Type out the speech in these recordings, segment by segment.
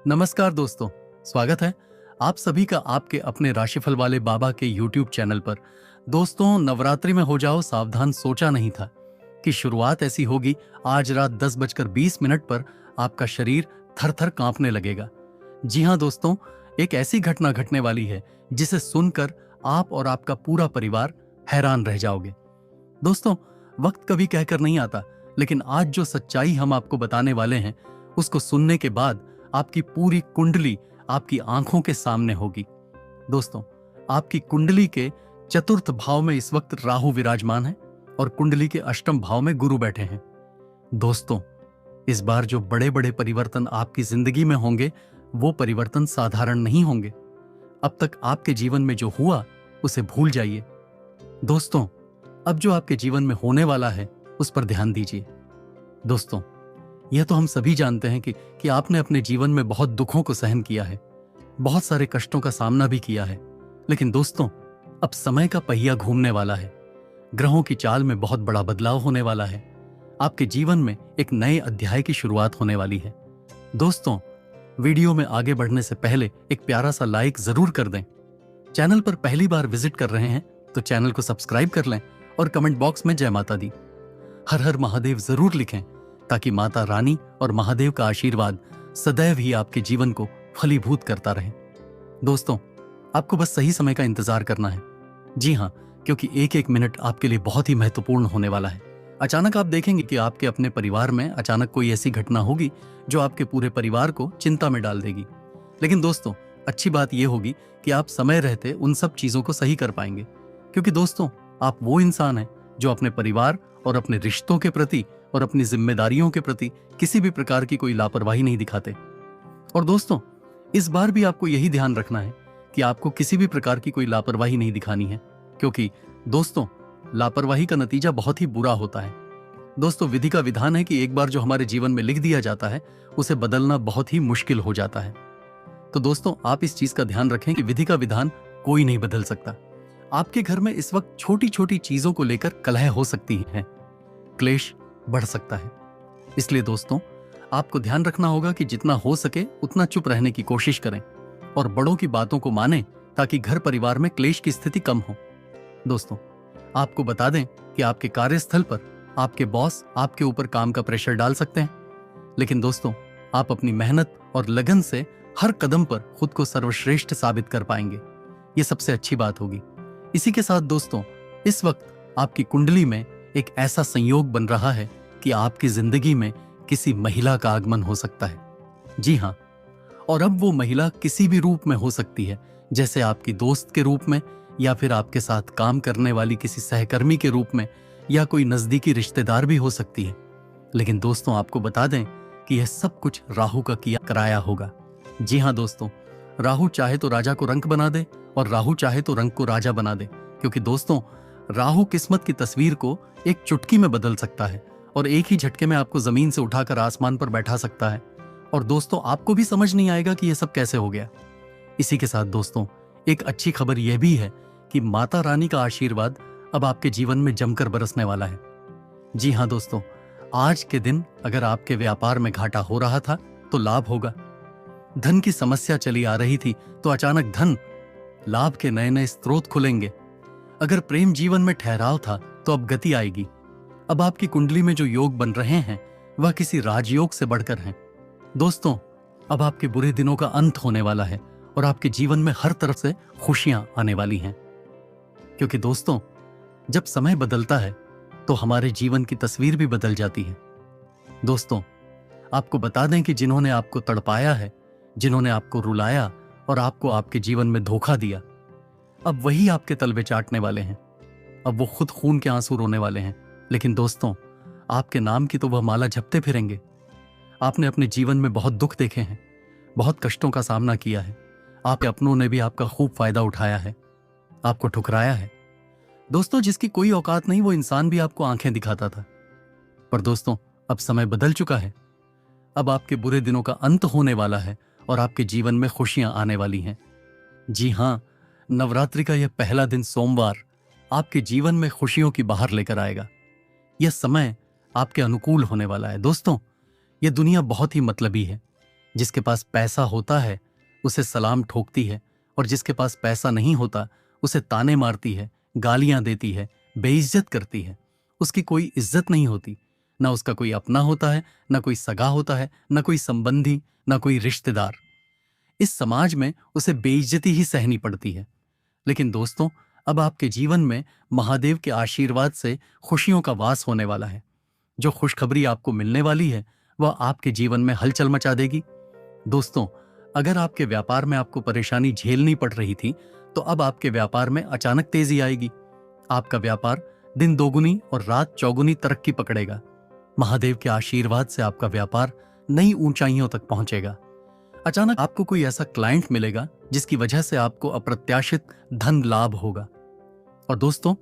नमस्कार दोस्तों, स्वागत है आप सभी का आपके अपने राशिफल वाले बाबा के YouTube चैनल पर। दोस्तों, नवरात्रि में हो जाओ सावधान, सोचा नहीं था कि शुरुआत ऐसी होगी। आज रात 10:20 पर आपका शरीर थर थर कांपने लगेगा। जी हाँ दोस्तों, एक ऐसी घटना घटने वाली है जिसे सुनकर आप और आपका पूरा परिवार हैरान रह जाओगे। दोस्तों, वक्त कभी कहकर नहीं आता, लेकिन आज जो सच्चाई हम आपको बताने वाले हैं उसको सुनने के बाद आपकी पूरी कुंडली आपकी आंखों के सामने होगी। दोस्तों, आपकी कुंडली के चतुर्थ भाव में इस वक्त राहु विराजमान है और कुंडली के अष्टम भाव में गुरु बैठे हैं। दोस्तों, इस बार जो बड़े बड़े परिवर्तन आपकी जिंदगी में होंगे वो परिवर्तन साधारण नहीं होंगे। अब तक आपके जीवन में जो हुआ उसे भूल जाइए। दोस्तों, अब जो आपके जीवन में होने वाला है उस पर ध्यान दीजिए। दोस्तों, यह तो हम सभी जानते हैं कि आपने अपने जीवन में बहुत दुखों को सहन किया है, बहुत सारे कष्टों का सामना भी किया है। लेकिन दोस्तों, अब समय का पहिया घूमने वाला है। ग्रहों की चाल में बहुत बड़ा बदलाव होने वाला है। आपके जीवन में एक नए अध्याय की शुरुआत होने वाली है। दोस्तों, वीडियो में आगे बढ़ने से पहले एक प्यारा सा लाइक जरूर कर दें। चैनल पर पहली बार विजिट कर रहे हैं तो चैनल को सब्सक्राइब कर लें और कमेंट बॉक्स में जय माता दी, हर हर महादेव जरूर लिखें, ताकि माता रानी और महादेव का आशीर्वाद सदैव ही आपके जीवन को फलीभूत करता रहे। दोस्तों, आपको बस सही समय का इंतजार करना है। जी हाँ, क्योंकि एक एक मिनट आपके लिए बहुत ही महत्वपूर्ण होने वाला है। अचानक आप देखेंगे कि आपके अपने परिवार में अचानक कोई ऐसी घटना होगी जो आपके पूरे परिवार को चिंता में डाल देगी। लेकिन दोस्तों, अच्छी बात यह होगी कि आप समय रहते उन सब चीजों को सही कर पाएंगे, क्योंकि दोस्तों, आप वो इंसान हैं जो अपने परिवार और अपने रिश्तों के प्रति और अपनी जिम्मेदारियों के प्रति किसी भी प्रकार की कोई लापरवाही नहीं दिखाते। और दोस्तों, इस बार भी आपको यही ध्यान रखना है कि आपको किसी भी प्रकार की कोई लापरवाही नहीं दिखानी है, क्योंकि दोस्तों, लापरवाही का नतीजा बहुत ही बुरा होता है। दोस्तों, विधि का विधान है कि एक बार जो हमारे जीवन में लिख दिया जाता है उसे बदलना बहुत ही मुश्किल हो जाता है। तो दोस्तों, आप इस चीज का ध्यान रखें कि विधि का विधान कोई नहीं बदल सकता। आपके घर में इस वक्त छोटी छोटी चीजों को लेकर कलह हो सकती है, क्लेश बढ़ सकता है। इसलिए दोस्तों, आपको ध्यान रखना होगा कि जितना हो सके उतना चुप रहने की कोशिश करें और बड़ों की बातों को मानें, ताकि घर परिवार में क्लेश की स्थिति कम हो। दोस्तों, आपको बता दें कि आपके कार्यस्थल पर आपके बॉस आपके ऊपर काम का प्रेशर डाल सकते हैं, लेकिन दोस्तों, आप अपनी मेहनत और लगन से हर कदम पर खुद को सर्वश्रेष्ठ साबित कर पाएंगे। यह सबसे अच्छी बात होगी। इसी के साथ दोस्तों, इस वक्त आपकी कुंडली में एक ऐसा संयोग बन रहा है कि आपकी जिंदगी में किसी महिला का आगमन हो सकता है। जी हाँ, और अब वो महिला किसी भी रूप में हो सकती है, जैसे आपकी दोस्त के रूप में, या फिर आपके साथ काम करने वाली किसी सहकर्मी के रूप में, या कोई नजदीकी रिश्तेदार भी हो सकती है। लेकिन दोस्तों, आपको बता दें कि यह सब कुछ राहु का किया कराया होगा। जी हाँ दोस्तों, राहु चाहे तो राजा को रंक बना दे और राहु चाहे तो रंक को राजा बना दे, क्योंकि दोस्तों, राहु किस्मत की तस्वीर को एक चुटकी में बदल सकता है और एक ही झटके में आपको जमीन से उठाकर आसमान पर बैठा सकता है। और दोस्तों, आपको भी समझ नहीं आएगा कि यह सब कैसे हो गया। इसी के साथ दोस्तों, एक अच्छी खबर यह भी है कि माता रानी का आशीर्वाद अब आपके जीवन में जमकर बरसने वाला है। जी हाँ दोस्तों, आज के दिन अगर आपके व्यापार में घाटा हो रहा था तो लाभ होगा। धन की समस्या चली आ रही थी तो अचानक धन लाभ के नए नए स्रोत खुलेंगे। अगर प्रेम जीवन में ठहराव था तो अब गति आएगी। अब आपकी कुंडली में जो योग बन रहे हैं वह किसी राजयोग से बढ़कर हैं। दोस्तों, अब आपके बुरे दिनों का अंत होने वाला है और आपके जीवन में हर तरफ से खुशियां आने वाली हैं, क्योंकि दोस्तों, जब समय बदलता है तो हमारे जीवन की तस्वीर भी बदल जाती है। दोस्तों, आपको बता दें कि जिन्होंने आपको तड़पाया है, जिन्होंने आपको रुलाया और आपको आपके जीवन में धोखा दिया, अब वही आपके तलवे चाटने वाले हैं। अब वो खुद खून के आंसू रोने वाले हैं। लेकिन दोस्तों, आपके नाम की तो वह माला जपते फिरेंगे। आपने अपने जीवन में बहुत दुख देखे हैं, बहुत कष्टों का सामना किया है। आपके अपनों ने भी आपका खूब फायदा उठाया है, आपको ठुकराया है। दोस्तों, जिसकी कोई औकात नहीं वो इंसान भी आपको आंखें दिखाता था। पर दोस्तों, अब समय बदल चुका है। अब आपके बुरे दिनों का अंत होने वाला है और आपके जीवन में खुशियां आने वाली हैं। जी हाँ, नवरात्रि का यह पहला दिन सोमवार आपके जीवन में खुशियों की बहार लेकर आएगा। यह समय आपके अनुकूल होने वाला है। दोस्तों, यह दुनिया बहुत ही मतलबी है। जिसके पास पैसा होता है उसे सलाम ठोकती है, और जिसके पास पैसा नहीं होता उसे ताने मारती है, गालियां देती है, बेइज्जत करती है। उसकी कोई इज्जत नहीं होती, ना उसका कोई अपना होता है, ना कोई सगा होता है, ना कोई संबंधी, ना कोई रिश्तेदार। इस समाज में उसे बेइज्जती ही सहनी पड़ती है। लेकिन दोस्तों, अब आपके जीवन में महादेव के आशीर्वाद से खुशियों का वास होने वाला है। जो खुशखबरी आपको मिलने वाली है वह आपके जीवन में हलचल मचा देगी। दोस्तों, अगर आपके व्यापार में आपको परेशानी झेलनी पड़ रही थी, तो अब आपके व्यापार में अचानक तेजी आएगी। आपका व्यापार दिन दोगुनी और रात चौगुनी तरक्की पकड़ेगा। महादेव के आशीर्वाद से आपका व्यापार नई ऊंचाइयों तक पहुंचेगा। अचानक आपको कोई ऐसा क्लाइंट मिलेगा जिसकी वजह से आपको अप्रत्याशित धन लाभ होगा। और दोस्तों,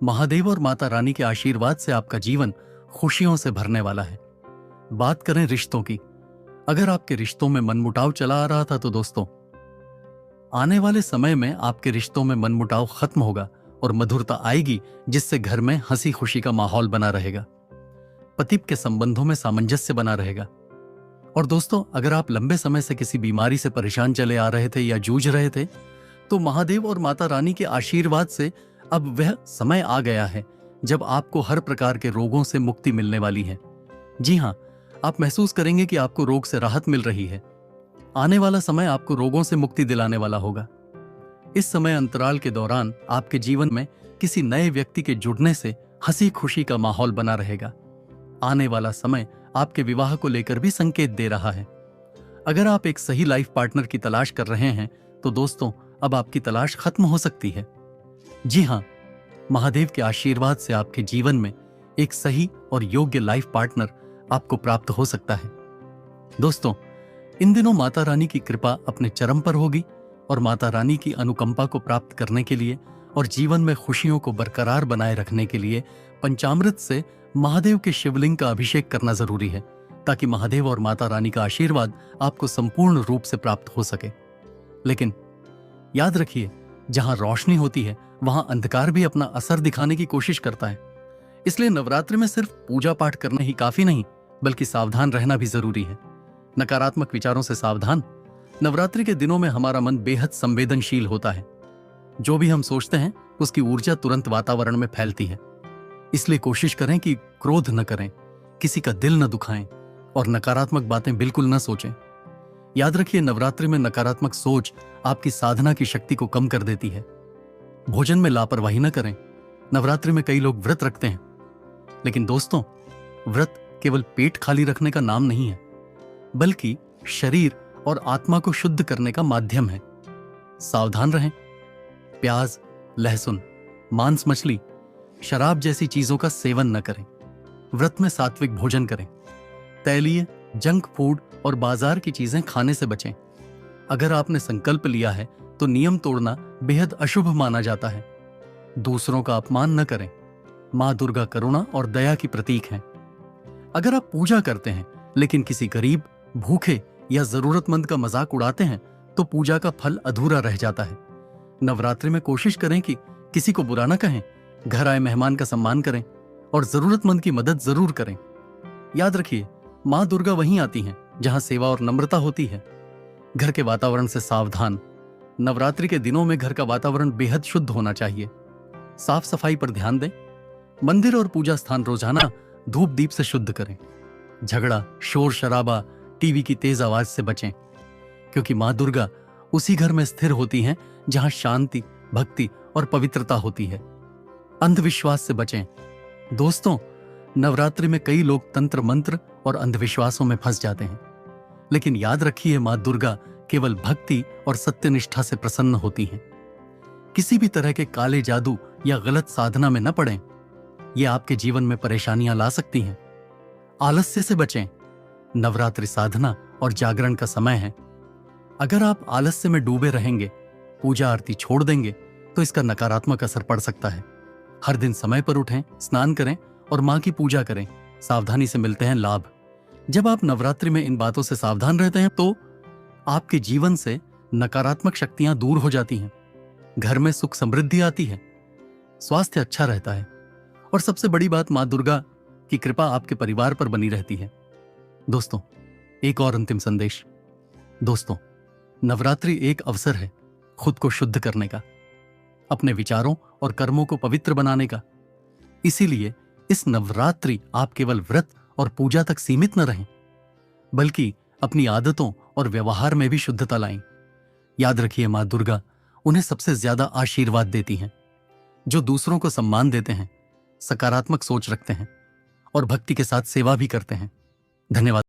महादेव और माता रानी के आशीर्वाद से आपका जीवन खुशियों से भरने वाला है। बात करें रिश्तों की, अगर आपके रिश्तों में मनमुटाव चला आ रहा था तो दोस्तों, आने वाले समय में आपके रिश्तों में मनमुटाव खत्म होगा और मधुरता आएगी, जिससे घर में हंसी खुशी का माहौल बना रहेगा। पति के संबंधों में सामंजस्य बना रहेगा। और दोस्तों, अगर आप लंबे समय से किसी बीमारी से परेशान चले आ रहे थे या जूझ रहे थे, तो महादेव और माता रानी के आशीर्वाद से अब वह समय आ गया है जब आपको हर प्रकार के रोगों से मुक्ति मिलने वाली है। जी हां, आप महसूस करेंगे कि आपको रोग से राहत मिल रही है। आने वाला समय आपको रोगों से मुक्ति दिलाने वाला होगा। इस समय अंतराल के दौरान आपके जीवन में किसी नए व्यक्ति के जुड़ने से हंसी खुशी का माहौल बना रहेगा। आने वाला समय आपके विवाह को लेकर भी संकेत दे रहा है। अगर आप एक सही लाइफ पार्टनर की तलाश कर रहे हैं, तो दोस्तों, अब आपकी तलाश खत्म हो सकती है। जी हां, महादेव के आशीर्वाद से आपके जीवन में एक सही और योग्य लाइफ पार्टनर आपको प्राप्त हो सकता है। दोस्तों, इन दिनों माता रानी की कृपा अपने चरम पर होगी, और माता रानी की अनुकंपा को प्राप्त करने के लिए और जीवन में खुशियों को बरकरार बनाए रखने के लिए पंचामृत से महादेव के शिवलिंग का अभिषेक करना जरूरी है, ताकि महादेव और माता रानी का आशीर्वाद आपको संपूर्ण रूप से प्राप्त हो सके। लेकिन याद रखिए, जहां रोशनी होती है वहां अंधकार भी अपना असर दिखाने की कोशिश करता है। इसलिए नवरात्रि में सिर्फ पूजा पाठ करना ही काफी नहीं, बल्कि सावधान रहना भी जरूरी है। नकारात्मक विचारों से सावधान। नवरात्रि के दिनों में हमारा मन बेहद संवेदनशील होता है। जो भी हम सोचते हैं उसकी ऊर्जा तुरंत वातावरण में फैलती है। इसलिए कोशिश करें कि क्रोध न करें, किसी का दिल न दुखाएं और नकारात्मक बातें बिल्कुल न सोचें। याद रखिए, नवरात्रि में नकारात्मक सोच आपकी साधना की शक्ति को कम कर देती है। भोजन में लापरवाही न करें। नवरात्रि में कई लोग व्रत रखते हैं, लेकिन दोस्तों, व्रत केवल पेट खाली रखने का नाम नहीं है, बल्कि शरीर और आत्मा को शुद्ध करने का माध्यम है। सावधान रहें। प्याज, लहसुन, मांस मछली, शराब जैसी चीजों का सेवन न करें। व्रत में सात्विक भोजन करें। तैलीय, जंक फूड और बाजार की चीजें खाने से बचें। अगर आपने संकल्प लिया है तो नियम तोड़ना बेहद अशुभ माना जाता है। दूसरों का अपमान न करें। मां दुर्गा करुणा और दया की प्रतीक हैं। अगर आप पूजा करते हैं लेकिन किसी गरीब, भूखे या जरूरतमंद का मजाक उड़ाते हैं, तो पूजा का फल अधूरा रह जाता है। नवरात्रि में कोशिश करें कि किसी को बुरा न कहें, घर आए मेहमान का सम्मान करें और जरूरतमंद की मदद जरूर करें। याद रखिए, मां दुर्गा वहीं आती हैं जहां सेवा और नम्रता होती है। घर के वातावरण से सावधान। नवरात्रि के दिनों में घर का वातावरण बेहद शुद्ध होना चाहिए। साफ सफाई पर ध्यान दें। मंदिर और पूजा स्थान रोजाना धूप दीप से शुद्ध करें। झगड़ा, शोर शराबा, टीवी की तेज आवाज से बचें, क्योंकि मां दुर्गा उसी घर में स्थिर होती हैं जहां शांति, भक्ति और पवित्रता होती है। अंधविश्वास से बचें। दोस्तों, नवरात्रि में कई लोग तंत्र मंत्र और अंधविश्वासों में फंस जाते हैं, लेकिन याद रखिए, मां दुर्गा केवल भक्ति और सत्यनिष्ठा से प्रसन्न होती हैं। किसी भी तरह के काले जादू या गलत साधना में न पड़ें। ये आपके जीवन में परेशानियां ला सकती हैं। आलस्य से बचें। नवरात्रि साधना और जागरण का समय है। अगर आप आलस्य में डूबे रहेंगे, पूजा आरती छोड़ देंगे, तो इसका नकारात्मक असर पड़ सकता है। हर दिन समय पर उठें, स्नान करें और मां की पूजा करें। सावधानी से मिलते हैं लाभ। जब आप नवरात्रि में इन बातों से सावधान रहते हैं, तो आपके जीवन से नकारात्मक शक्तियां दूर हो जाती हैं। घर में सुख समृद्धि आती है, स्वास्थ्य अच्छा रहता है, और सबसे बड़ी बात, मां दुर्गा की कृपा आपके परिवार पर बनी रहती है। दोस्तों, एक और अंतिम संदेश। दोस्तों, नवरात्रि एक अवसर है खुद को शुद्ध करने का, अपने विचारों और कर्मों को पवित्र बनाने का। इसीलिए इस नवरात्रि आप केवल व्रत और पूजा तक सीमित न रहें, बल्कि अपनी आदतों और व्यवहार में भी शुद्धता लाएं। याद रखिए, मां दुर्गा उन्हें सबसे ज्यादा आशीर्वाद देती हैं जो दूसरों को सम्मान देते हैं, सकारात्मक सोच रखते हैं और भक्ति के साथ सेवा भी करते हैं। धन्यवाद।